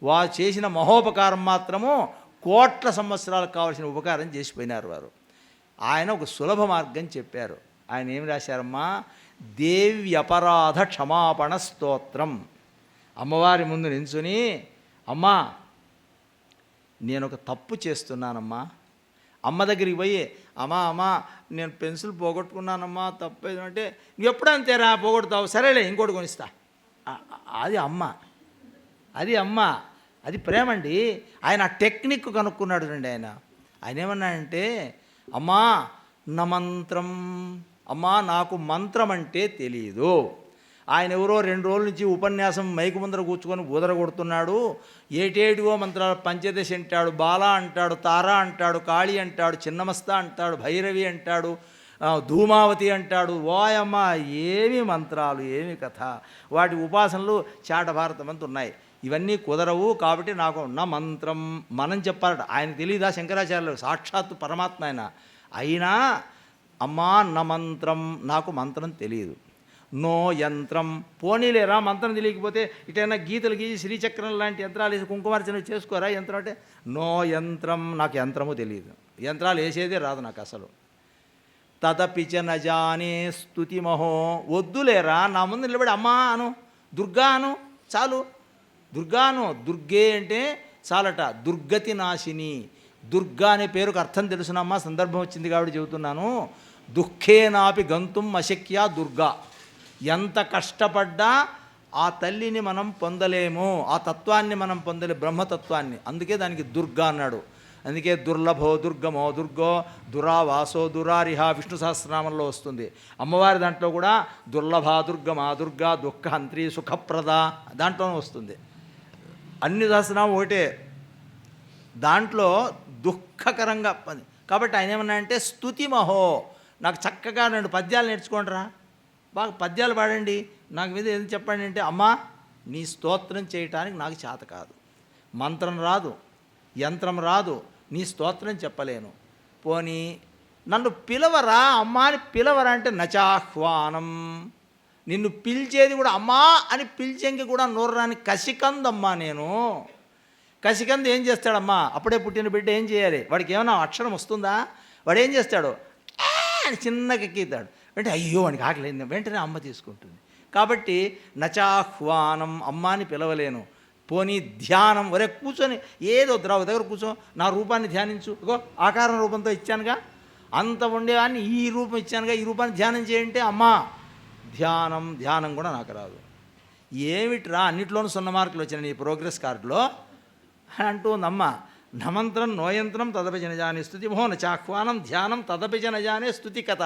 వారు చేసిన మహోపకారం మాత్రము కోట్ల సంవత్సరాలకు కావాల్సిన ఉపకారం చేసిపోయినారు వారు. ఆయన ఒక సులభ మార్గం చెప్పారు. ఆయన ఏం రాశారమ్మా? దేవి అపరాధ క్షమాపణ స్తోత్రం. అమ్మవారి ముందు నించుని, అమ్మా నేను ఒక తప్పు చేస్తున్నానమ్మా. అమ్మ దగ్గరికి పోయి, అమ్మా నేను పెన్సిల్ పోగొట్టుకున్నానమ్మా, తప్పు అంటే, నువ్వు ఎప్పుడంతేరా పోగొడతావు, సరేలే ఇంకోటి కొనిస్తా. అది అమ్మ, అది ప్రేమ అండి. ఆయన టెక్నిక్ కనుక్కున్నాడు రండి. ఆయన ఏమన్నాడంటే, అమ్మా నా మంత్రం, అమ్మా నాకు మంత్రం అంటే తెలియదు. ఆయన ఎవరో 2 రోజుల నుంచి ఉపన్యాసం మైకు ముందర కూర్చుకొని ఊదర కొడుతున్నాడు. ఏటేటివో మంత్రాలు, పంచదశ అంటాడు, బాల అంటాడు, తార అంటాడు, కాళీ అంటాడు, చిన్నమస్త అంటాడు, భైరవి అంటాడు, ధూమావతి అంటాడు. ఓయమ్మ ఏమి మంత్రాలు, ఏమి కథ. వాటి ఉపాసనలు చాట భారతం అంత ఉన్నాయి. ఇవన్నీ కుదరవు. కాబట్టి నాకు నా మంత్రం మనం చెప్పాలట. ఆయనకు తెలియదా? శంకరాచార్యులు సాక్షాత్తు పరమాత్మ ఆయన. అయినా అమ్మా నా మంత్రం, నాకు మంత్రం తెలియదు. నో యంత్రం, పోనీలేరా మంత్రం తెలియకపోతే ఇటైనా గీతలు గీసి శ్రీచక్రం లాంటి యంత్రాలు వేసి కుంకుమార్చన చేసుకోరా. యంత్రం అంటే నో యంత్రం, నాకు యంత్రము తెలియదు, యంత్రాలు వేసేదే రాదు నాకు అసలు. తదపిచ నజానే స్తుతిమహో, వద్దులేరా నా ముందు నిలబడి అమ్మా అను, దుర్గా అను, చాలు. దుర్గాను, దుర్గే అంటే చాలట. దుర్గతి నాశిని. దుర్గా అనే పేరుకు అర్థం తెలుసునమ్మా, సందర్భం వచ్చింది కాబట్టి చెబుతున్నాను. దుఃఖేనాపి గంతుం అశక్య దుర్గా. ఎంత కష్టపడ్డా ఆ తల్లిని మనం పొందలేము, ఆ తత్వాన్ని మనం పొందలేము, బ్రహ్మతత్వాన్ని. అందుకే దానికి దుర్గా అన్నాడు. అందుకే దుర్లభో దుర్గమో దుర్గో దురావాసో దురారిహ విష్ణు సహస్రనామంలో వస్తుంది. అమ్మవారి దాంట్లో కూడా దుర్లభ దుర్గమా దుర్గా దుఃఖహంత్రి సుఖప్రద దాంట్లోనే వస్తుంది. అన్ని సహస్రనామం ఒకటే, దాంట్లో దుఃఖకరంగా. కాబట్టి ఆయన ఏమన్నా అంటే స్తుతిమహో, నాకు చక్కగా 2 పద్యాలు నేర్చుకోండిరా, బాగా పద్యాలు పాడండి, నాకు మీద ఏం చెప్పండి అంటే, అమ్మా నీ స్తోత్రం చేయటానికి నాకు చేత కాదు, మంత్రం రాదు, యంత్రం రాదు, నీ స్తోత్రం చెప్పలేను. పోనీ నన్ను పిలవరా, అమ్మా అని పిలవరా అంటే నచాహ్వానం, నిన్ను పిలిచేది కూడా అమ్మా అని పిలిచేంకి కూడా నోర్రాని కసికందమ్మా నేను. కసికంద ఏం చేస్తాడమ్మా? అప్పుడే పుట్టిన బిడ్డ ఏం చేయాలి? వాడికి ఏమైనా అక్షరం వస్తుందా? వాడు ఏం చేస్తాడు? అని చిన్నగా ఎక్కితాడు. అంటే అయ్యో వాడికి ఆకలేదు, వెంటనే అమ్మ తీసుకుంటుంది. కాబట్టి నచాహ్వానం, అమ్మ అని పిలవలేను. పోనీ ధ్యానం, ఒరే కూర్చొని ఏదో ద్రావు దగ్గర కూర్చో, నా రూపాన్ని ధ్యానించు, ఇగో ఆకారం రూపంతో ఇచ్చానుగా, అంత ఉండేవాడిని ఈ రూపం ఇచ్చానుగా, ఈ రూపాన్ని ధ్యానం చేయంటే అమ్మా ధ్యానం కూడా నాకు రాదు. ఏమిట్రా అన్నిట్లోనూ 0 మార్కులు వచ్చినాయి నీ ప్రోగ్రెస్ కార్డులో అంటూ ఉందమ్మ. నమంత్రం నోయంత్రం తదపి నజానే స్తుతి మహో నచాహ్వానం ధ్యానం తదపి నజానే స్తుతి కథ.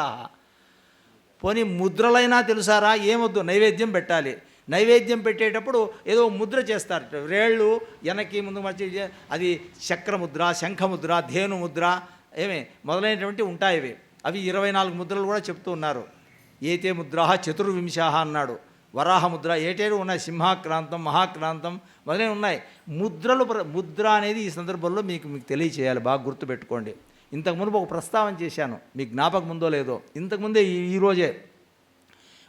పోనీ ముద్రలైనా తెలుసారా? ఏమొద్దు, నైవేద్యం పెట్టాలి. నైవేద్యం పెట్టేటప్పుడు ఏదో ముద్ర చేస్తారు, వేళ్ళు వెనక్కి ముందు మధ్య, అది చక్రముద్ర, శంఖముద్ర, ధేనుముద్ర ఏమి మొదలైనటువంటి ఉంటాయి. అవి 24 ముద్రలు కూడా చెప్తూ ఉన్నారు. ఏతే ముద్రా 24 అన్నాడు. వరాహముద్ర ఏటేరు ఉన్నాయి, సింహాక్రాంతం, మహాక్రాంతం మొదలైన ఉన్నాయి. ముద్ర అనేది ఈ సందర్భంలో మీకు తెలియచేయాలి, బాగా గుర్తుపెట్టుకోండి. ఇంతకు మునుపు ఒక ప్రస్తావన చేశాను, మీకు జ్ఞాపకం ఉందో లేదో. ఇంతకుముందే ఈరోజే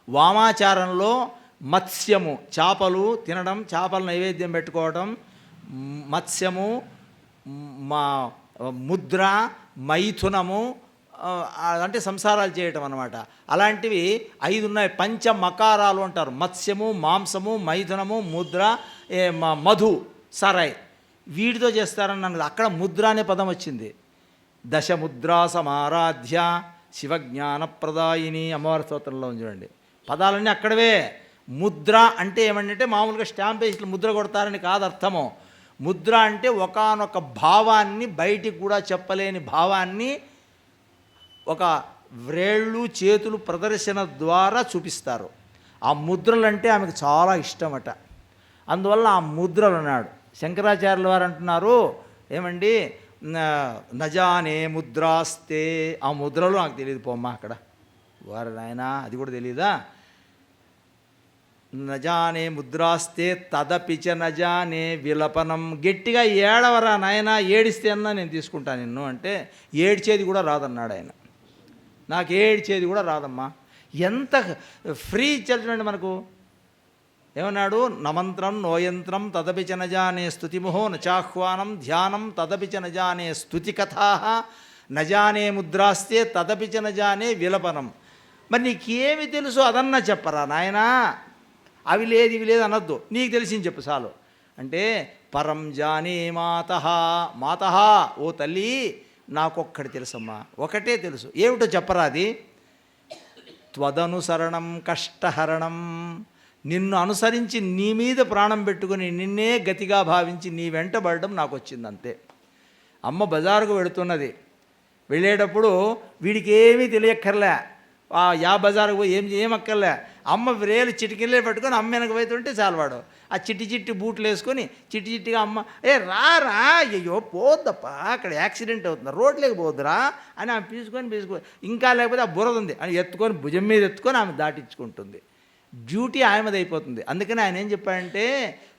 వామాచారంలో మత్స్యము, చేపలు తినడం, చేపలు నైవేద్యం పెట్టుకోవడం, మత్స్యము, ముద్ర, మైథునము అంటే సంసారాలు చేయటం అన్నమాట. అలాంటివి 5 ఉన్నాయి. పంచమకారాలు అంటారు. మత్స్యము, మాంసము, మైథునము, ముద్ర, మధు, సరాయ్, వీటితో చేస్తారన్నది. అక్కడ ముద్ర అనే పదం వచ్చింది. దశముద్రా సమారాధ్య శివజ్ఞానప్రదాయిని అమ్మవారి స్తోత్రంలో చూడండి. పదాలన్నీ అక్కడవే. ముద్ర అంటే ఏమంటే మామూలుగా స్టాంప్ వేసి ముద్ర కొడతారని కాదు అర్థము. ముద్ర అంటే ఒకానొక భావాన్ని, బయటికి కూడా చెప్పలేని భావాన్ని ఒక వ్రేళ్ళు చేతులు ప్రదర్శన ద్వారా చూపిస్తారు. ఆ ముద్రలంటే ఆమెకు చాలా ఇష్టమట. అందువల్ల ఆ ముద్రలు అన్నాడు. శంకరాచార్యుల వారు అంటున్నారు, ఏమండి నజానే ముద్రాస్తే, ఆ ముద్రలు నాకు తెలియదు పోమ్మా అక్కడ. వారు నాయన అది కూడా తెలియదా? నజానే ముద్రాస్తే తదపిచ నజానే విలపనం, గట్టిగా ఏడవరా నాయన, ఏడిస్తే అన్నా నేను తీసుకుంటాను నిన్ను అంటే, ఏడ్చేది కూడా రాదన్నాడు ఆయన. నాకు ఏడ్చేది కూడా రాదమ్మా. ఎంత ఫ్రీ ఇచ్చారు చూడండి మనకు. ఏమన్నాడు? నమంత్రం నోయంత్రం తదపి చ నజానే స్తుతిముహో నచాహ్వానం ధ్యానం తదపి చ నజానే స్తుతి కథా నజానే ముద్రాస్తే తదపి చ నజానే విలపనం. మరి నీకేమి తెలుసు అదన్నా చెప్పరా నాయనా? అవి లేదు ఇవి లేదు అనొద్దు, నీకు తెలిసింది చెప్పు చాలు అంటే, పరం జానే మాతః మాతః, ఓ తల్లి నాకొక్కటి తెలుసమ్మా, ఒకటే తెలుసు. ఏమిటో చెప్పరా అది? త్వదనుసరణం కష్టహరణం, నిన్ను అనుసరించి నీ మీద ప్రాణం పెట్టుకుని నిన్నే గతిగా భావించి నీ వెంటబడడం నాకు వచ్చింది అంతే. అమ్మ బజారుకు వెళుతున్నది, వెళ్ళేటప్పుడు వీడికి ఏమీ తెలియక్కర్లే, యా బజారుకు పోయి ఏం అక్కర్లే, అమ్మ వేలు చిటికిల్లే పెట్టుకొని అమ్మ వెనక పోతుంటే చాలవాడు ఆ చిట్టి చిట్టి బూట్లు వేసుకొని చిట్టిగా అమ్మ రా అయ్యో పోద్దప్ప అక్కడ యాక్సిడెంట్ అవుతుంది, రోడ్లోకి పోద్దురా అని ఆమె పీసుకొని ఇంకా లేకపోతే ఆ బురద ఉంది అని ఎత్తుకొని భుజం మీద ఎత్తుకొని ఆమె దాటించుకుంటుంది. డ్యూటీ ఆయనది అయిపోతుంది. అందుకని ఆయన ఏం చెప్పాడంటే,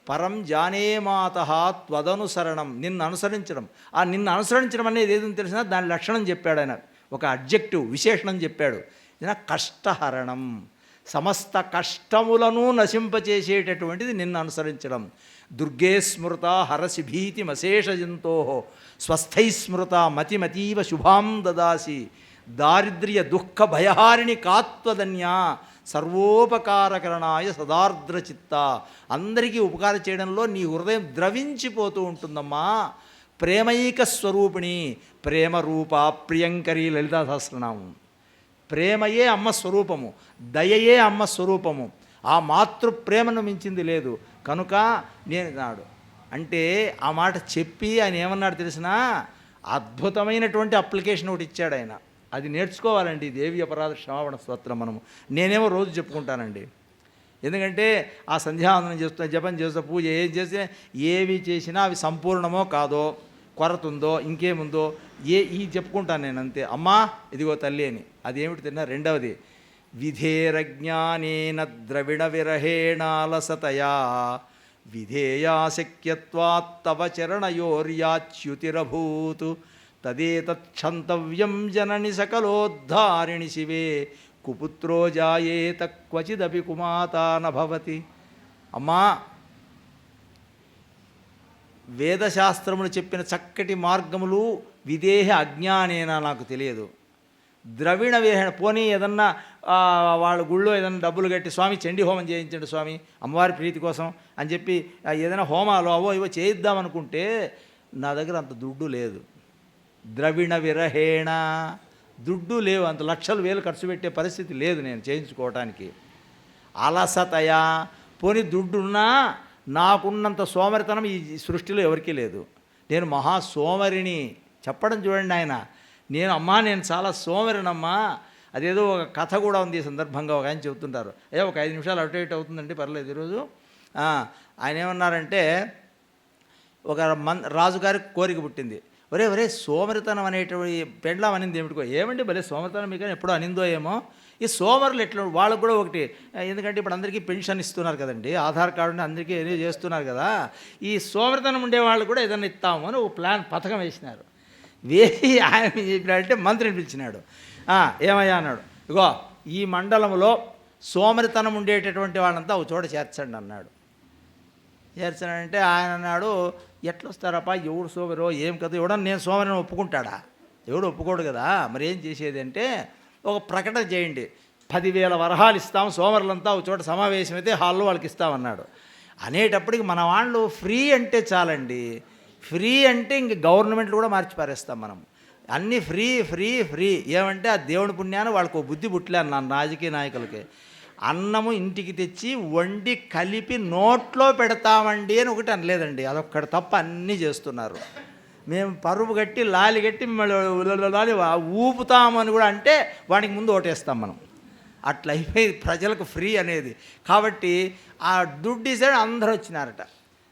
పరం జానే మాతః త్వదనుసరణం, నిన్ను అనుసరించడం. ఆ నిన్ను అనుసరించడం అనేది ఏదని తెలిసినా దాని లక్షణం చెప్పాడు ఆయన, ఒక అడ్జెక్టివ్ విశేషణం చెప్పాడు. ఇది కష్టహరణం, సమస్త కష్టములను నశింపచేసేటటువంటిది నిన్ను అనుసరించడం. దుర్గే స్మృత హరసి భీతిమశేషజంతో స్వస్థై స్మృత మతిమతీవ శుభాం దదాసి దారిద్ర్య దుఃఖ భయహారిణి కాత్వదన్యా సర్వోపకారకరణాయ సదార్ద్రచిత్త. అందరికీ ఉపకారం చేయడంలో నీ హృదయం ద్రవించిపోతూ ఉంటుందమ్మా. ప్రేమైక స్వరూపిణి, ప్రేమ రూప ప్రియంకరి లలితా సహస్రనామం. ప్రేమయే అమ్మ స్వరూపము, దయయే అమ్మ స్వరూపము. ఆ మాతృప్రేమను మించింది లేదు. కనుక నేను నాడు అంటే ఆ మాట చెప్పి ఆయన ఏమన్నాడు తెలిసినా, అద్భుతమైనటువంటి అప్లికేషన్ ఒకటి ఇచ్చాడు ఆయన. అది నేర్చుకోవాలండి, దేవి అపరాధ క్షమాపణ స్తోత్రం. మనము నేనేమో రోజు చెప్పుకుంటానండి, ఎందుకంటే ఆ సంధ్యావందనం చేస్తున్నా, జపం చేస్తా, పూజ ఏం చేస్తే ఏవి చేసినా అవి సంపూర్ణమో కాదో, కొరత ఉందో ఇంకేముందో ఈ చెప్పుకుంటాను నేను అంతే. అమ్మా ఇదిగో తల్లి అని. అదేమిటి తిన్నా? రెండవది, విధేరజ్ఞానేన ద్రవిణ విరహేణాలసతయా విధేయాశక్యత్వాత్ తవ చరణయోర్యాచ్యుతిరభూతు తదేతక్షంతవ్యం జనని సకలోద్ధారిణి శివే కుపుత్రో జాయేత క్వచిదపి కుమాతా నభవతి. అమ్మా, వేదశాస్త్రములు చెప్పిన చక్కటి మార్గములు విదేహ అజ్ఞానేనా నాకు తెలియదు. ద్రవిణ విరహణ, పోనీ ఏదన్నా వాళ్ళ గుళ్ళో ఏదన్నా డబ్బులు కట్టి స్వామి చండీ హోమం చేయించండి స్వామి అమ్మవారి ప్రీతి కోసం అని చెప్పి ఏదైనా హోమాలు అవో ఇవో చేయిద్దామనుకుంటే నా దగ్గర అంత దుడ్డు లేదు. ద్రవిణ విరహేణ, దుడ్డు లేవు, అంత లక్షలు వేలు ఖర్చు పెట్టే పరిస్థితి లేదు నేను చేయించుకోవటానికి. అలసతయా, పోనీ దుడ్డున్నా నాకున్నంత సోమరితనం ఈ సృష్టిలో ఎవరికీ లేదు. నేను మహా సోమరిని చెప్పడం చూడండి ఆయన. నేను చాలా సోమరినమ్మా. అదేదో ఒక కథ కూడా ఉంది ఈ సందర్భంగా, ఒక ఆయన చెబుతుంటారు. ఒక 5 నిమిషాలు అటు ఇటు అవుతుందండి, పర్లేదు ఈరోజు. ఆయన ఏమన్నారంటే, ఒక రాజుగారికి కోరిక పుట్టింది. ఒరే సోమరితనం అనేటువంటి పెండ్లాం అనింది ఏమిటికో. ఏమండి భలే సోమరితనం మీకు ఎప్పుడో అనిందో ఏమో. ఈ సోమరులు ఎట్లా, వాళ్ళకు కూడా ఒకటి, ఎందుకంటే ఇప్పుడు అందరికీ పెన్షన్ ఇస్తున్నారు కదండి, ఆధార్ కార్డుని అందరికీ ఏదో చేస్తున్నారు కదా, ఈ సోమరితనం ఉండే వాళ్ళు కూడా ఏదైనా ఇస్తాము అని ఒక పథకం వేసినారు. వేసి ఆయన చెప్పినాడంటే మంత్రిని పిలిచినాడు. ఏమయ్యా అన్నాడు, ఇగో ఈ మండలంలో సోమరితనం ఉండేటటువంటి వాళ్ళంతా ఒక చోట చేర్చండి అన్నాడు. చేర్చానంటే ఆయన అన్నాడు, ఎట్లా వస్తారప్పా, ఎవడు సోమరో ఏం కదా, ఎవడన్నా నేను సోమరిని ఒప్పుకుంటాడా? ఎవడు ఒప్పుకోడు కదా. మరి ఏం చేసేది అంటే, ఒక ప్రకటన చేయండి, 10,000 వరహాలు ఇస్తాం, సోమరులంతా ఒక చోట సమావేశం అయితే హాల్లో వాళ్ళకి ఇస్తామన్నాడు. అనేటప్పటికి మన వాళ్ళు ఫ్రీ అంటే చాలండి, ఫ్రీ అంటే ఇంక గవర్నమెంట్లు కూడా మార్చి పారేస్తాం మనం. అన్నీ ఫ్రీ ఫ్రీ ఫ్రీ. ఏమంటే ఆ దేవుడి పుణ్యాన్ని వాళ్ళకు బుద్ధి పుట్టలేను నా రాజకీయ నాయకులకి. అన్నము ఇంటికి తెచ్చి వండి కలిపి నోట్లో పెడతామండి అని ఒకటి అనలేదండి, అదొక్కటి తప్ప అన్నీ చేస్తున్నారు. మేము పరుపు కట్టి లాలి కట్టి మిమ్మల్ని ఊపుతామని కూడా అంటే వాడికి ముందు ఓటేస్తాం మనం. అట్లా అయిపోయి ప్రజలకు ఫ్రీ అనేది. కాబట్టి ఆ దుడ్డు ఇసాడు, అందరూ వచ్చినారట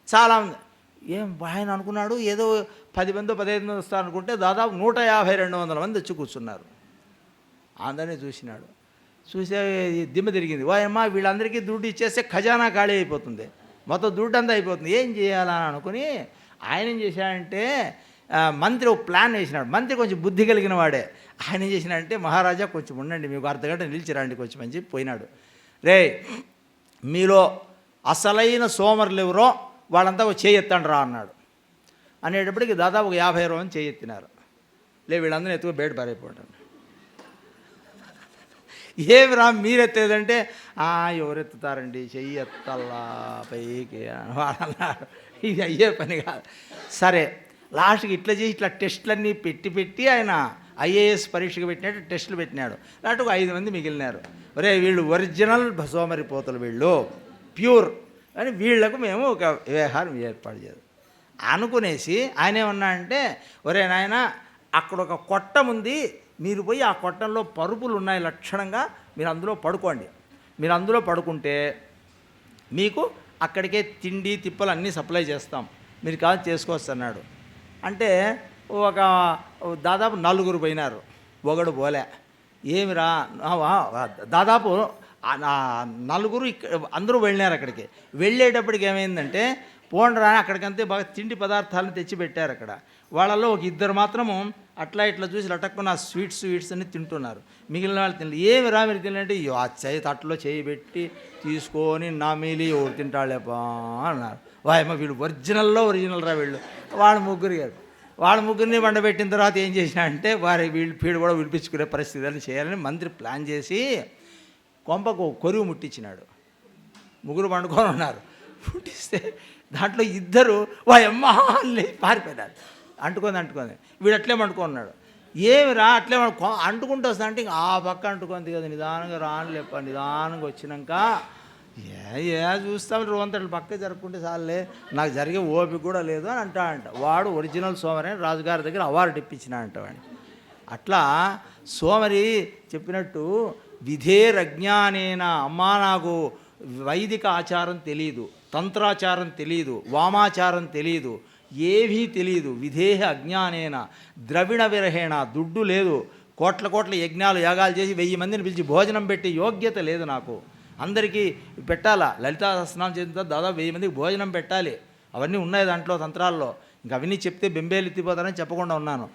చాలామంది. ఏం ఆయన అనుకున్నాడు, ఏదో 10 మందో 15 మంది వస్తారు అనుకుంటే దాదాపు 150-200 మంది వచ్చి కూర్చున్నారు. అందరినీ చూసినాడు. చూసే దిమ్మ తిరిగింది. వాయమ్మ వీళ్ళందరికీ దుడ్డు ఇచ్చేస్తే ఖజానా ఖాళీ అయిపోతుంది, మొత్తం దుడ్డు అంతా అయిపోతుంది, ఏం చేయాలని అనుకుని ఆయన ఏం చేశాడంటే, మంత్రి ఒక ప్లాన్ వేసినాడు. మంత్రి కొంచెం బుద్ధి కలిగిన వాడే. ఆయన ఏం చేసినాడంటే, మహారాజా కొంచెం ఉండండి, మీకు అర్ధగంట నిలిచిరండి కొంచెం అని చెప్పి పోయినాడు. రే మీలో అసలైన సోమరులు ఎవరో వాళ్ళంతా ఒక చేయెత్తండి రా అన్నాడు. అనేటప్పటికి దాదాపు ఒక 50 మంది చేయెత్తినారు. వీళ్ళందరూ ఎత్తుకు బయట పారైపోవటం. ఏమి రా మీరెత్తేదంటే ఎవరెత్తుతారండి, చెయ్యి ఎత్తల్లా పైకి వాడు అన్నాడు. ఇది అయ్యే పని కాదు. సరే లాస్ట్కి ఇట్లా చేసి ఇట్లా టెస్టులన్నీ పెట్టి ఆయన ఐఏఎస్ పరీక్షకు పెట్టినట్టు టెస్టులు పెట్టినాడు. లాంటి ఒక 5 మంది మిగిలినారు. ఒరే వీళ్ళు ఒరిజినల్ సోమరిపోతలు, వీళ్ళు ప్యూర్ అని, వీళ్లకు మేము ఒక వ్యవహారం ఏర్పాటు చేయాలి అనుకునేసి ఆయన ఏమన్నా అంటే, ఒరే నాయన అక్కడ ఒక కొట్టం ఉంది, మీరు పోయి ఆ కొట్టంలో పరుపులు ఉన్నాయి లక్షణంగా, మీరు అందులో పడుకోండి. మీరు అందులో పడుకుంటే మీకు అక్కడికే తిండి తిప్పలు అన్నీ సప్లై చేస్తాం, మీరు కాదు చేసుకోవచ్చు అన్నాడు. అంటే ఒక దాదాపు 4 పోయినారు, ఒకడు పోలే. ఏమిరా దాదాపు 4 అందరూ వెళ్ళినారు అక్కడికి. వెళ్ళేటప్పటికి ఏమైందంటే, పోండ్రా అక్కడికంతే బాగా తిండి పదార్థాలను తెచ్చిపెట్టారు అక్కడ. వాళ్ళలో ఒక 2 మాత్రము అట్లా ఇట్లా చూసి లటక్కున్న స్వీట్స్ అన్ని తింటున్నారు. మిగిలిన వాళ్ళు తినలేదు. ఏమి రా మీరు తినంటే, ఆ చేయి తట్లో చేయి పెట్టి తీసుకొని నమిలి ఎవరు తింటాళ్ళేపా అన్నారు. వాయమ్మ వీళ్ళు ఒరిజినల్ రా వీళ్ళు. వాళ్ళ ముగ్గురిని వండబెట్టిన తర్వాత ఏం చేసినా అంటే, వీడు కూడా విడిపించుకునే పరిస్థితి అని చేయాలని మంత్రి ప్లాన్ చేసి కొంపకు కొరువు ముట్టించినాడు. 3 పండుకొని ఉన్నారు. ముట్టిస్తే దాంట్లో 2 వాయమ్మ పారిపోయినారు. అంటుకుంది. వీడు అట్లే పండుకున్నాడు. ఏమి రా అట్లే అంటుకుంటూ వస్తా అంటే ఇంకా ఆ పక్క అంటుకుంది కదా, నిదానంగా రానులేప. నిదానంగా వచ్చినాక చూస్తాం రోంతలు పక్క జరుపుకుంటే చాలే, నాకు జరిగే ఓపిక కూడా లేదు అని అంట. వాడు ఒరిజినల్ సోమరి రాజుగారి దగ్గర అవార్డు ఇప్పించిన అంటవాడిని. అట్లా సోమరి చెప్పినట్టు విధేరజ్ఞానేన, అమ్మా నాకు వైదిక ఆచారం తెలియదు, తంత్రాచారం తెలియదు, వామాచారం తెలియదు, ఏవీ తెలియదు. విధేహ అజ్ఞానేన ద్రవిణ విరహేణ, దుడ్డు లేదు, కోట్ల యజ్ఞాలు యాగాలు చేసి 1000 మందిని పిలిచి భోజనం పెట్టే యోగ్యత లేదు నాకు. అందరికీ పెట్టాలా, లలితా సహస్రనామం చేసిన దాదాపు 1000 మందికి భోజనం పెట్టాలి. అవన్నీ ఉన్నాయి దాంట్లో తంత్రాల్లో. ఇంకా అవన్నీ చెప్తే బెంబేలు ఎత్తిపోతానని చెప్పకుండా ఉన్నాను.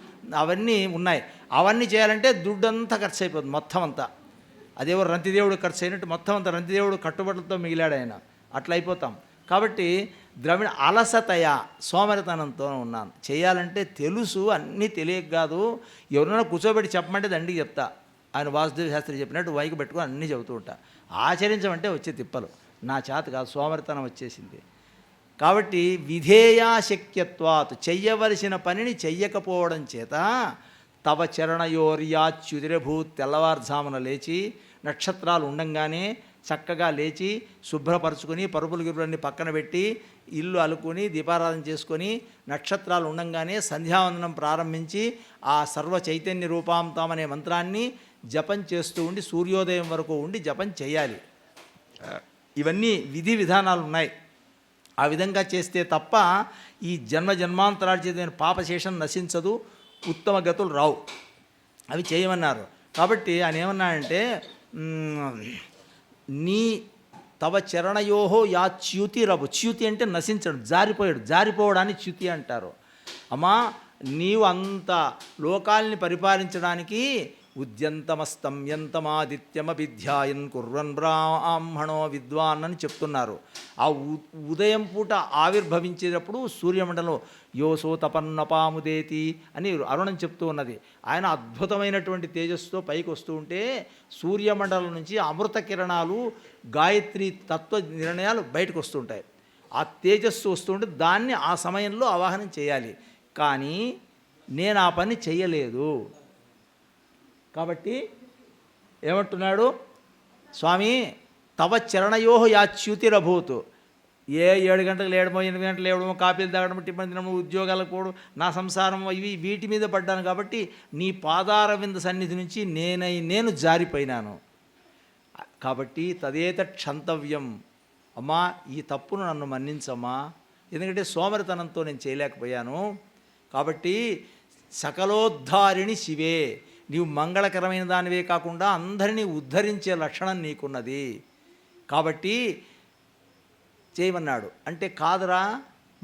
అవన్నీ ఉన్నాయి. అవన్నీ చేయాలంటే దుడ్డు అంతా ఖర్చు అయిపోతుంది, మొత్తం అంతా. అదేవో రంతిదేవుడు ఖర్చు అయినట్టు మొత్తం అంతా రంతిదేవుడు కట్టుబడులతో మిగిలాడు ఆయన. అట్లా అయిపోతాం. కాబట్టి ద్రవిణ అలసతయ, సోమరితనంతో ఉన్నాను. చేయాలంటే తెలుసు, అన్నీ తెలియక కాదు. ఎవరైనా కూర్చోబెట్టి చెప్పమంటే దండికి చెప్తా. ఆయన వాసుదేవ శాస్త్రి చెప్పినట్టు వైకి పెట్టుకొని అన్నీ చెబుతూ ఉంటా. ఆచరించమంటే వచ్చే తిప్పలు, నా చేత కాదు, సోమరితనం వచ్చేసింది. కాబట్టి విధేయాశక్యత్వాత్, చెయ్యవలసిన పనిని చెయ్యకపోవడం చేత తవ చరణయోర్యాచ్యుతిరభూత్, తెల్లవారుజామున లేచి నక్షత్రాలు ఉండంగానే చక్కగా లేచి శుభ్రపరుచుకొని పరుపులు గిరుపులన్నీ పక్కన పెట్టి ఇల్లు అలుకొని దీపారాధన చేసుకొని నక్షత్రాలు ఉండంగానే సంధ్యావందనం ప్రారంభించి ఆ సర్వ చైతన్య రూపాంతం అనే మంత్రాన్ని జపం చేస్తూ ఉండి సూర్యోదయం వరకు ఉండి జపం చేయాలి. ఇవన్నీ విధి విధానాలు ఉన్నాయి. ఆ విధంగా చేస్తే తప్ప ఈ జన్మాంతరార్జితమైన పాపశేషం నశించదు, ఉత్తమ గతులు రావు. అవి చేయమన్నారు. కాబట్టి ఆయన ఏమన్నాడంటే, నీ తవ చరణయోహో యా చ్యుతి రవు. చ్యుతి అంటే నశించడం, జారిపోయాడు, జారిపోవడాన్ని చ్యుతి అంటారు. అమ్మా నీవు అంత లోకాల్ని పరిపాలించడానికి ఉద్యంతమస్తమ్యంతమాదిత్యమభిధ్యాయన్ కుర్వన్ బ్రాహ్మణో విద్వాన్ అని చెప్తున్నారు. ఆ ఉదయం పూట ఆవిర్భవించేటప్పుడు సూర్యమండలం యోసో తపన్నపాముదేతి అని అరుణం చెప్తూ ఉన్నది. ఆయన అద్భుతమైనటువంటి తేజస్సుతో పైకి వస్తూ ఉంటే సూర్యమండలం నుంచి అమృత కిరణాలు, గాయత్రి తత్వ నిర్ణయాలు బయటకు వస్తుంటాయి. ఆ తేజస్సు వస్తుంటే దాన్ని ఆ సమయంలో ఆవాహనం చేయాలి. కానీ నేను ఆ పని చెయ్యలేదు. కాబట్టి ఏమంటున్నాడు స్వామి, తవ చరణయోహ యాచ్యుతిరభూతు. 7 గంటలకు లేడమో 8 గంటలు లేవడమో కాపీలు తాగడమో టిఫిన్ తినడమో ఉద్యోగాలకు పోవడం, నా సంసారం, వీటి మీద పడ్డాను. కాబట్టి నీ పాదార వింద సన్నిధి నుంచి నేను జారిపోయినాను. కాబట్టి తదేత క్షంతవ్యం, అమ్మా ఈ తప్పును నన్ను మన్నించమ్మా, ఎందుకంటే సోమరితనంతో నేను చేయలేకపోయాను. కాబట్టి సకలోద్ధారిణి శివే, నీవు మంగళకరమైన దానివే కాకుండా అందరినీ ఉద్ధరించే లక్షణం నీకున్నది. కాబట్టి చేయమన్నాడు. అంటే కాదురా,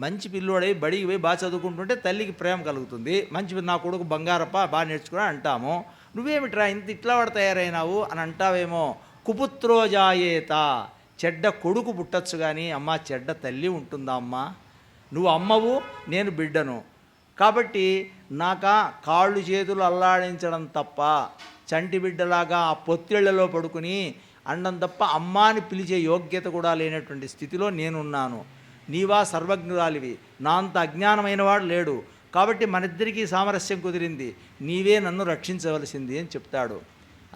మంచి పిల్లోడై బడికి పోయి బాగా చదువుకుంటుంటే తల్లికి ప్రేమ కలుగుతుంది. మంచి నా కొడుకు బంగారప్ప బాగా నేర్చుకుని అంటాము. నువ్వేమిట్రా ఇంత ఇట్లా వాడు తయారైనావు అని అంటావేమో. కుపుత్రోజాయేత, చెడ్డ కొడుకు పుట్టచ్చు కానీ అమ్మ చెడ్డ తల్లి ఉంటుందా అమ్మా? నువ్వు అమ్మవు, నేను బిడ్డను. కాబట్టి నాకా కాళ్ళు చేతులు అల్లాడించడం తప్ప, చంటి బిడ్డలాగా ఆ పొత్తిళ్లలో పడుకుని అండం తప్ప అమ్మాని పిలిచే యోగ్యత కూడా లేనటువంటి స్థితిలో నేనున్నాను. నీవా సర్వజ్ఞురాలివి, నా అంత అజ్ఞానమైన వాడు లేడు. కాబట్టి మనిద్దరికీ సామరస్యం కుదిరింది, నీవే నన్ను రక్షించవలసింది అని చెప్తాడు.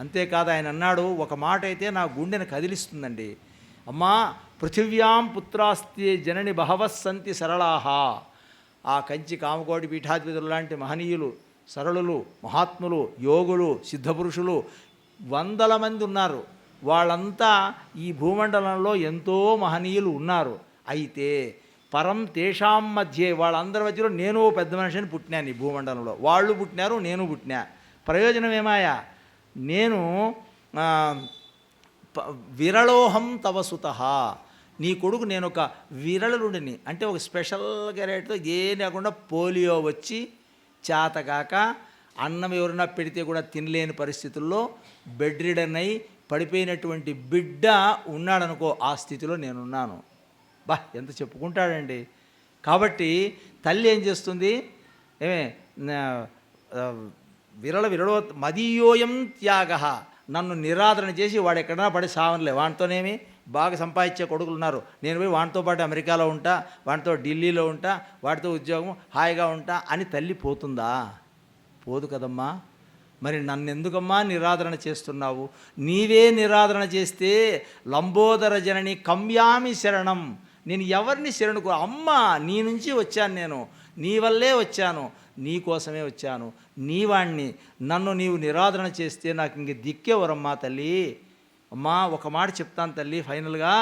అంతేకాదు ఆయన అన్నాడు, ఒక మాట అయితే నా గుండెను కదిలిస్తుందండి. అమ్మా, పృథివ్యాం పుత్రాస్తి జనని బహవస్సంతి సరళాహ. ఆ కంచి కామకోటి పీఠాధిపతులు లాంటి మహనీయులు, సరళులు, మహాత్ములు, యోగులు, సిద్ధపురుషులు 100 మంది ఉన్నారు. వాళ్ళంతా ఈ భూమండలంలో ఎంతో మహనీయులు ఉన్నారు. అయితే పరం తేషాం మధ్యే, వాళ్ళందరి మధ్యలో నేను పెద్ద మనిషిని పుట్టినాను ఈ భూమండలంలో. వాళ్ళు పుట్టినారు, నేను పుట్టినా. ప్రయోజనం ఏమాయా? నేను విరళోహం తవ సుతః, నీ కొడుకు నేను ఒక విరళుడిని, అంటే ఒక స్పెషల్ రేట్తో ఏం లేకుండా పోలియో వచ్చి చేతకాక అన్నం ఎవరైనా పెడితే కూడా తినలేని పరిస్థితుల్లో బెడ్ రిడన్ అయి పడిపోయినటువంటి బిడ్డ ఉన్నాడనుకో, ఆ స్థితిలో నేనున్నాను. బా, ఎంత చెప్పుకుంటాడండి. కాబట్టి తల్లి ఏం చేస్తుంది? ఏమే విరళో మదీయోయం త్యాగ, నన్ను నిరాదరణ చేసి వాడు ఎక్కడన్నా పడి సావనలే, వాడితోనేమి బాగా సంపాదించే కొడుకులు ఉన్నారు, నేను పోయి వాడితో పాటు అమెరికాలో ఉంటా, వాడితో ఢిల్లీలో ఉంటా, వాడితో ఉద్యోగం హాయిగా ఉంటా అని తల్లి పోతుందా? పోదు కదమ్మా. మరి నన్ను ఎందుకమ్మా నిరాదరణ చేస్తున్నావు? నీవే నిరాదరణ చేస్తే లంబోదర జనని కమ్యామి శరణం, నేను ఎవరిని శరణుకో? అమ్మ, నీ నుంచి వచ్చాను, నేను నీ వల్లే వచ్చాను, నీ కోసమే వచ్చాను, నీవాణ్ణి. నన్ను నీవు నిరాదరణ చేస్తే నాకు ఇంక దిక్కేవరమ్మా తల్లి. అమ్మా, ఒక మాట చెప్తాను తల్లి, ఫైనల్గా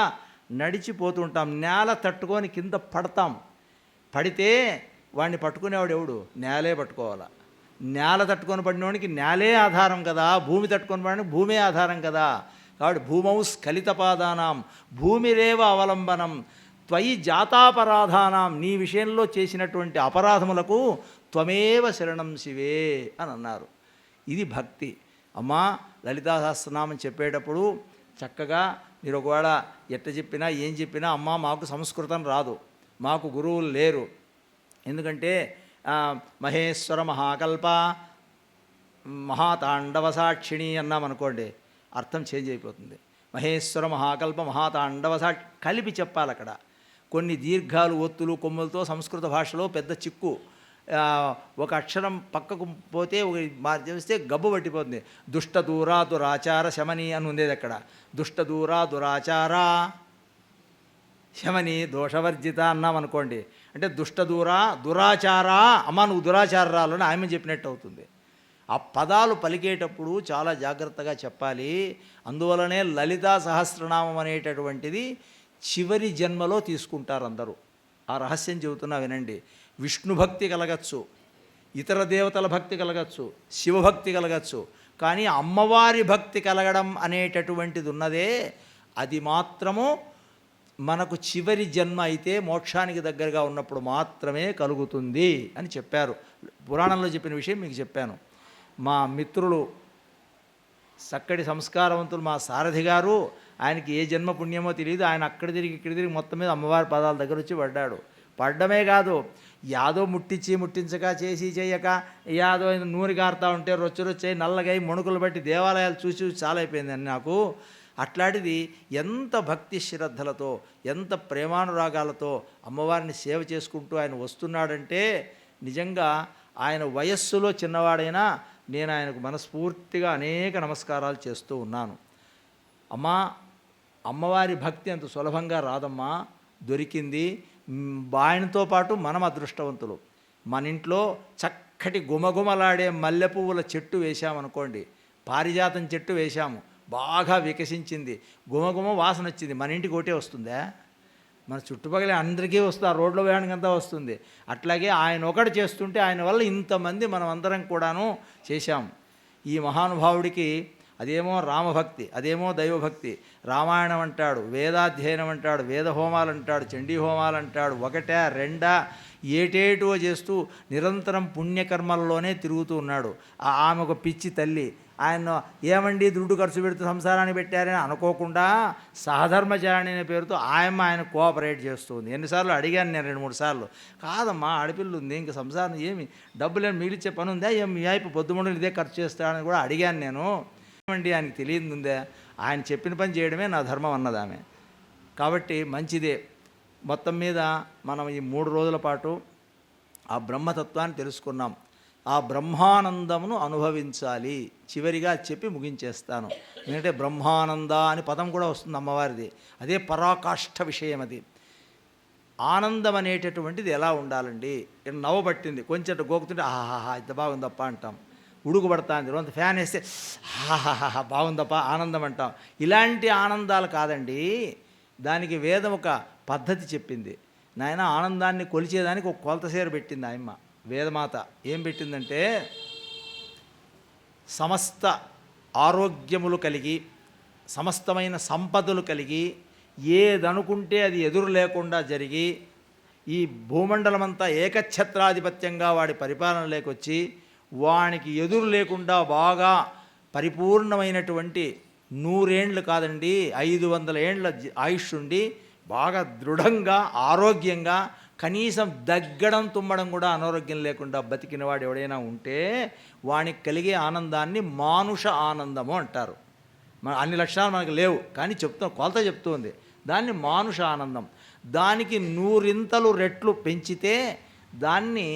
నడిచిపోతుంటాం, నేల తట్టుకొని కింద పడతాం. పడితే వాడిని పట్టుకునేవాడు ఎవడు? నేలే పట్టుకోవాలా. నేల తట్టుకొని పడినవాడికి నేలే ఆధారం కదా, భూమి తట్టుకొని పడిన భూమే ఆధారం కదా. కాబట్టి భూమౌ స్ఖలితపాదానాం భూమిరేవ అవలంబనం త్వయి జాతాపరాధానాం, నీ విషయంలో చేసినటువంటి అపరాధములకు త్వమేవ శరణం శివే అని అన్నారు. ఇది భక్తి. అమ్మా, లలితా సహస్రనామం చెప్పేటప్పుడు చక్కగా మీరు ఒకవేళ ఎట్ట చెప్పినా ఏం చెప్పినా, అమ్మా మాకు సంస్కృతం రాదు, మాకు గురువులు లేరు, ఎందుకంటే మహేశ్వర మహాకల్ప మహాతాండవ సాక్షిణి అన్నామనుకోండి, అర్థం చేంజ్ అయిపోతుంది. మహేశ్వర మహాకల్ప మహాతాండవ సాక్షి కలిపి చెప్పాలి. అక్కడ కొన్ని దీర్ఘాలు, ఒత్తులు, కొమ్ములతో సంస్కృత భాషలో పెద్ద చిక్కు. ఒక అక్షరం పక్కకు పోతే చేస్తే గబ్బు పట్టిపోతుంది. దుష్ట దూరా దురాచార శమని అని ఉండేది అక్కడ. దుష్ట దూరా దురాచార శమని దోషవర్జిత అన్నామనుకోండి, అంటే దుష్ట దూరా దురాచారా, అమ్మ నువ్వు దురాచారాలు అని ఆమె చెప్పినట్టు అవుతుంది. ఆ పదాలు పలికేటప్పుడు చాలా జాగ్రత్తగా చెప్పాలి. అందువలనే లలితా సహస్రనామం అనేటటువంటిది చివరి జన్మలో తీసుకుంటారు అందరూ. ఆ రహస్యం చెబుతున్నా వినండి. విష్ణు భక్తి కలగచ్చు, ఇతర దేవతల భక్తి కలగచ్చు, శివభక్తి కలగచ్చు, కానీ అమ్మవారి భక్తి కలగడం అనేటటువంటిది ఉన్నదే, అది మాత్రము మనకు చివరి జన్మ అయితే మోక్షానికి దగ్గరగా ఉన్నప్పుడు మాత్రమే కలుగుతుంది అని చెప్పారు. పురాణంలో చెప్పిన విషయం మీకు చెప్పాను. మా మిత్రులు చక్కటి సంస్కారవంతులు మా సారథి గారు, ఆయనకి ఏ జన్మ పుణ్యమో తెలియదు, ఆయన అక్కడ తిరిగి ఇక్కడ తిరిగి మొత్తం మీద అమ్మవారి పదాల దగ్గర వచ్చి పడ్డాడు. పడ్డమే కాదు, యాదో ముట్టించక చేసి చేయక యాదో నూనె కారుతూ ఉంటే రొచ్చి నల్లగై మణుకులు బట్టి దేవాలయాలు చూసి చాలా అయిపోయిందని నాకు. అట్లాంటిది ఎంత భక్తి శ్రద్ధలతో, ఎంత ప్రేమానురాగాలతో అమ్మవారిని సేవ చేసుకుంటూ ఆయన వస్తున్నాడంటే, నిజంగా ఆయన వయస్సులో చిన్నవాడైనా నేను ఆయనకు మనస్ఫూర్తిగా అనేక నమస్కారాలు చేస్తూ ఉన్నాను. అమ్మవారి భక్తి అంత సులభంగా రాదమ్మా, దొరికింది. ఆయనతో పాటు మనం అదృష్టవంతులు. మన ఇంట్లో చక్కటి గుమగుమలాడే మల్లె పువ్వుల చెట్టు వేశామనుకోండి, పారిజాతం చెట్టు వేశాము, బాగా వికసించింది, గుమగుమ వాసన వచ్చింది, మన ఇంటికి ఒకటే వస్తుందా? మన చుట్టుపక్కల అందరికీ వస్తుంది, ఆ రోడ్లో వేయడానికంతా వస్తుంది. అట్లాగే ఆయన ఒకటి చేస్తుంటే ఆయన వల్ల ఇంతమంది మనం అందరం కూడాను చేశాం. ఈ మహానుభావుడికి అదేమో రామభక్తి, అదేమో దైవభక్తి. రామాయణం అంటాడు, వేదాధ్యయనం అంటాడు, వేద హోమాలు అంటాడు, చండీ హోమాలు అంటాడు, ఒకటా రెండా ఏటేటో చేస్తూ నిరంతరం పుణ్యకర్మల్లోనే తిరుగుతూ ఉన్నాడు. ఆమె ఒక పిచ్చి తల్లి, ఆయన ఏమండి దుడ్డు ఖర్చు పెడుతూ సంసారాన్ని పెట్టారని అనుకోకుండా సహధర్మచారిణి అనే పేరుతో ఆయన కోఆపరేట్ చేస్తుంది. ఎన్నిసార్లు అడిగాను నేను 2-3 సార్లు. కాదమ్మా ఆడపిల్ల ఉంది, ఇంక సంసారం ఏమి డబ్బులేమి మిగిలిచ్చే పని ఉందా, ఏం మీ అయిపు పొద్దుమండలు ఇదే ఖర్చు చేస్తాడని కూడా అడిగాను నేను. ఏమండి ఆయనకి తెలియదు ఉందా, ఆయన చెప్పిన పని చేయడమే నా ధర్మం అన్నది ఆమె. కాబట్టి మంచిదే. మొత్తం మీద మనం ఈ 3 రోజుల పాటు ఆ బ్రహ్మతత్వాన్ని తెలుసుకున్నాం. ఆ బ్రహ్మానందమును అనుభవించాలి. చివరిగా చెప్పి ముగించేస్తాను. ఎందుకంటే బ్రహ్మానంద అని పదం కూడా వస్తుంది అమ్మవారిది. అదే పరాకాష్ఠ విషయం. అది ఆనందం అనేటటువంటిది ఎలా ఉండాలండి? నవ్వబట్టింది కొంచెం గోకుతుంటే ఆహాహా ఇంత బాగుందప్ప అంటాం. ఉడుకుపడతాంది రోజు ఫ్యాన్ వేస్తే హాహాహా బాగుందప్ప ఆనందం అంటాం. ఇలాంటి ఆనందాలు కాదండి. దానికి వేదం ఒక పద్ధతి చెప్పింది. నాయన ఆనందాన్ని కొలిచేదానికి ఒక కొలతసేరు పెట్టింది ఆయమ్మ వేదమాత. ఏం పెట్టిందంటే, సమస్త ఆరోగ్యములు కలిగి సమస్తమైన సంపదలు కలిగి ఏదనుకుంటే అది ఎదురు లేకుండా జరిగి ఈ భూమండలమంతా ఏకఛత్రాధిపత్యంగా వాడి పరిపాలనలోకి వచ్చి వానికి ఎదురు లేకుండా బాగా పరిపూర్ణమైనటువంటి 100 ఏండ్లు కాదండి 500 ఏండ్ల ఆయుష్ ఉండి బాగా దృఢంగా ఆరోగ్యంగా కనీసం దగ్గడం తుమ్మడం కూడా అనారోగ్యం లేకుండా బతికినవాడు ఎవడైనా ఉంటే వానికి కలిగే ఆనందాన్ని మానుష ఆనందము అంటారు. అన్ని లక్షణాలు మనకు లేవు కానీ కొలత చెప్తుంది. దాన్ని మానుష ఆనందం. దానికి 100 రెట్లు పెంచితే దాన్ని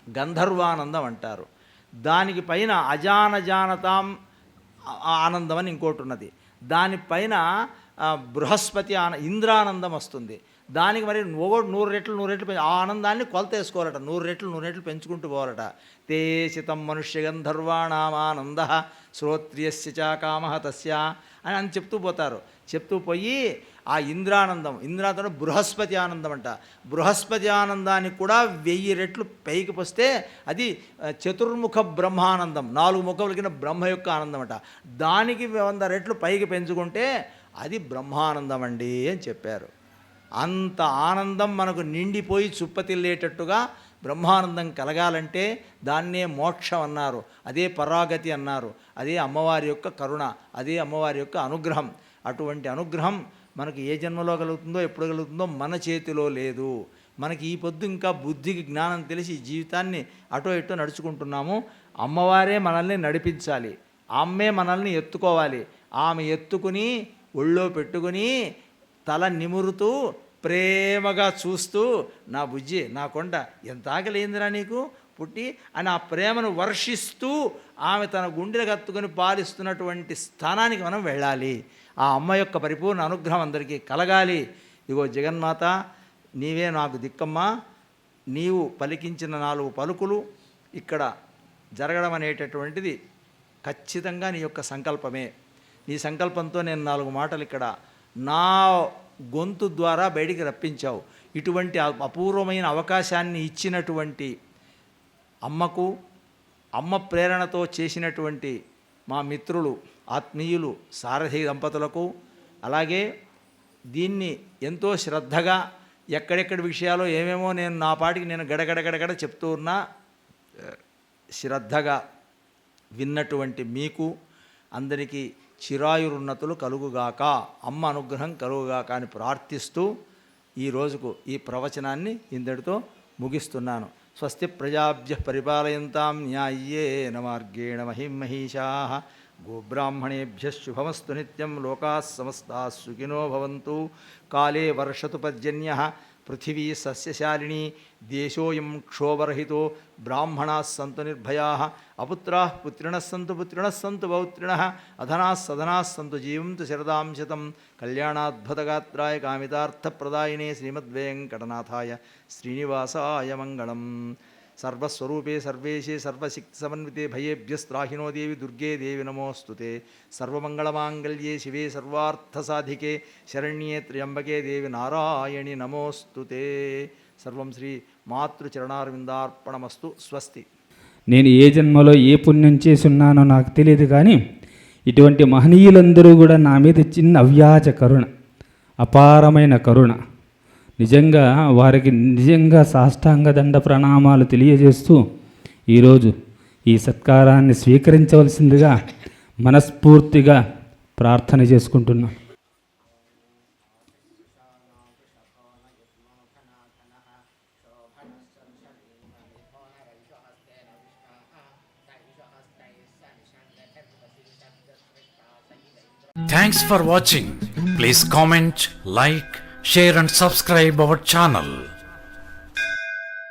గంధర్వానందం అంటారు. దానికి పైన అజానజానతాం ఆనందం అని ఇంకోటి ఉన్నది. దానిపైన బృహస్పతి ఇంద్రానందం వస్తుంది. దానికి మరి 100 రెట్లు ఆ ఆనందాన్ని కొలత వేసుకోవాలట. 100 రెట్లు పెంచుకుంటూ పోవాలట. తే శితం మనుష్య గంధర్వాణామానంద శ్రోత్రియస్య చ కామః తస్య అని చెప్తూ పోతారు. చెప్తూ పోయి ఆ ఇంద్రానందం బృహస్పతి ఆనందం అంట. బృహస్పతి ఆనందానికి కూడా 1000 రెట్లు పైకి వస్తే అది చతుర్ముఖ బ్రహ్మానందం, 4 ముఖముల కింద బ్రహ్మ యొక్క ఆనందం అంట. దానికి 100 రెట్లు పైకి పెంచుకుంటే అది బ్రహ్మానందం అండి అని చెప్పారు. అంత ఆనందం మనకు నిండిపోయి చుప్పతిల్లేటట్టుగా బ్రహ్మానందం కలగాలంటే దాన్నే మోక్షం అన్నారు. అదే పరాగతి అన్నారు. అదే అమ్మవారి యొక్క కరుణ, అదే అమ్మవారి యొక్క అనుగ్రహం. అటువంటి అనుగ్రహం మనకు ఏ జన్మలో కలుగుతుందో ఎప్పుడు కలుగుతుందో మన చేతిలో లేదు. మనకి ఈ పొద్దు ఇంకా బుద్ధికి జ్ఞానం తెలిసి జీవితాన్ని అటో ఇటో నడుచుకుంటున్నాము. అమ్మవారే మనల్ని నడిపించాలి. ఆమె మనల్ని ఎత్తుకోవాలి. ఆమె ఎత్తుకుని ఒళ్ళో పెట్టుకుని తల నిమురుతూ ప్రేమగా చూస్తూ నా బుజ్జి నా కొండ ఎంత ఆకలిందిరా నీకు పుట్టి అని ఆ ప్రేమను వర్షిస్తూ ఆమె తన గుండెలకు హత్తుకొని పాలిస్తున్నటువంటి స్థానానికి మనం వెళ్ళాలి. ఆ అమ్మ యొక్క పరిపూర్ణ అనుగ్రహం అందరికీ కలగాలి. ఇగో జగన్మాత నీవే నాకు దిక్కమ్మా, నీవు పలికించిన 4 పలుకులు ఇక్కడ జరగడం అనేటటువంటిది ఖచ్చితంగా నీ యొక్క సంకల్పమే. నీ సంకల్పంతో నేను 4 మాటలు ఇక్కడ నా గొంతు ద్వారా బయటికి రప్పించావు. ఇటువంటి అపూర్వమైన అవకాశాన్ని ఇచ్చినటువంటి అమ్మకు, అమ్మ ప్రేరణతో చేసినటువంటి మా మిత్రులు ఆత్మీయులు సారథి దంపతులకు, అలాగే దీన్ని ఎంతో శ్రద్ధగా ఎక్కడెక్కడి విషయాలు ఏమేమో నేను నా పాటికి నేను గడగడ చెప్తూ ఉన్నా శ్రద్ధగా విన్నటువంటి మీకు అందరికీ చిరాయురున్నతులు కలుగుగాక, అమ్మ అనుగ్రహం కలుగుగాక అని ప్రార్థిస్తూ ఈ రోజుకు ఈ ప్రవచనాన్ని ఇంతటితో ముగిస్తున్నాను. స్వస్తి ప్రజాభ్యః పరిపాలయంతాం న్యాయ్యేన మార్గేణ మహిమహీషాః గోబ్రాహ్మణేభ్యः శుభమస్తు నిత్యం. లోకాः సమస్తాः సుఖినో భవంతు. కాలే వర్షతు పర్జన్యః పృథివీ సస్యశాలినీ దేశోయం క్షోభరహితో బ్రాహ్మణాः సంతు నిర్భయాः అపుత్రాः పుత్రిణः సంతు పౌత్రిణः అధనాः సధనాः సంతు జీవంతు శరదాం శతం. కళ్యాణాద్భుతగాత్రాయ కామితార్థప్రదాయినే శ్రీమద్వేంకటనాథాయ శ్రీనివాసాయ మంగళం. సర్వస్వరూపే సర్వేశే సర్వశక్తిసమన్వితే భయేభ్యస్త్రాహినో దేవి దుర్గే దేవి నమోస్తుతే. సర్వమంగళమాంగళ్యే శివే సర్వార్థసాధికే శరణ్యే త్ర్యంబకే దేవి నారాయణి నమోస్తుతే. సర్వం శ్రీ మాతృచరణారవిందార్పణమస్తు. స్వస్తి. నేను ఏ జన్మలో ఏ పుణ్యం చేసి ఉన్నానో నాకు తెలియదు, కానీ ఇటువంటి మహనీయులందరూ కూడా నా మీద చిన్న అవ్యాజ కరుణ, అపారమైన కరుణ. నిజంగా వారికి నిజంగా సాష్టాంగ దండ ప్రణామాలు తెలియజేస్తూ ఈరోజు ఈ సత్కారాన్ని స్వీకరించవలసిందిగా మనస్ఫూర్తిగా ప్రార్థన చేసుకుంటున్నాం. Thanks for watching. Please comment, like, share and subscribe our channel.